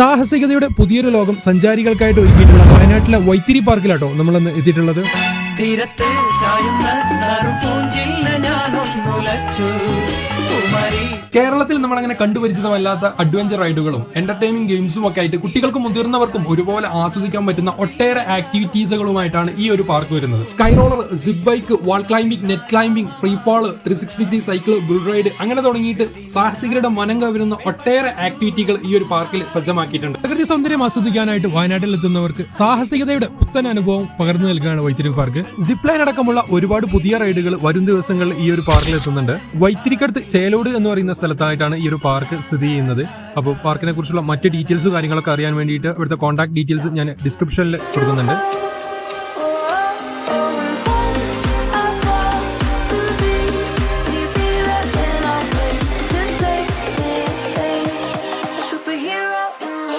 സാഹസികതയുടെ പുതിയൊരു ലോകം സഞ്ചാരികൾക്കായിട്ട് ഒരുക്കിയിട്ടുള്ള വയനാട്ടിലെ വൈത്തിരി പാർക്കിലാട്ടോ നമ്മളിന്ന് എത്തിയിട്ടുള്ളത്. കേരളത്തിൽ നമ്മളങ്ങനെ കണ്ടുപരിചിതമല്ലാത്ത അഡ്വഞ്ചർ റൈഡുകളും എന്റർടൈനിങ് ഗെയിംസും ഒക്കെ ആയിട്ട് കുട്ടികൾക്കും മുതിർന്നവർക്കും ഒരുപോലെ ആസ്വദിക്കാൻ പറ്റുന്ന ഒട്ടേറെ ആക്ടിവിറ്റീസുകളുമായിട്ടാണ് ഈ ഒരു പാർക്ക് വരുന്നത്. Sky roller, zip bike, wall climbing, net climbing, free fall, 360 degree cycle, bull ride അങ്ങനെ തുടങ്ങിയിട്ട് സാഹസികരുടെ മനം കവരുന്ന ഒട്ടേറെ ആക്ടിവിറ്റികൾ ഈ ഒരു പാർക്കിൽ സജ്ജമാക്കിയിട്ടുണ്ട്. പ്രകൃതി സൗന്ദര്യം ആസ്വദിക്കാനായിട്ട് വയനാട്ടിൽ എത്തുന്നവർക്ക് സാഹസികതയുടെ പുത്തൻ അനുഭവം പകർന്നു നൽകുകയാണ് വൈത്തിരി പാർക്ക്. സിപ്പ് ലൈൻ അടക്കമുള്ള ഒരുപാട് പുതിയ റൈഡുകൾ വരും ദിവസങ്ങളിൽ ഈ ഒരു പാർക്കിൽ എത്തുന്നുണ്ട്. വൈത്തിരിക്കടുത്ത് ചേലോട് എന്ന് പറയുന്ന സ്ഥലത്തായിട്ടാണ് ഈ ഒരു പാർക്ക് സ്ഥിതി ചെയ്യുന്നത്. അപ്പോൾ പാർക്കിനെ കുറിച്ചുള്ള മറ്റ് ഡീറ്റെയിൽസ് കാര്യങ്ങളൊക്കെ അറിയാൻ വേണ്ടിയിട്ട് ഇവിടുത്തെ കോൺടാക്ട് ഡീറ്റെയിൽസ് ഞാൻ ഡിസ്ക്രിപ്ഷനിൽ കൊടുക്കുന്നുണ്ട്.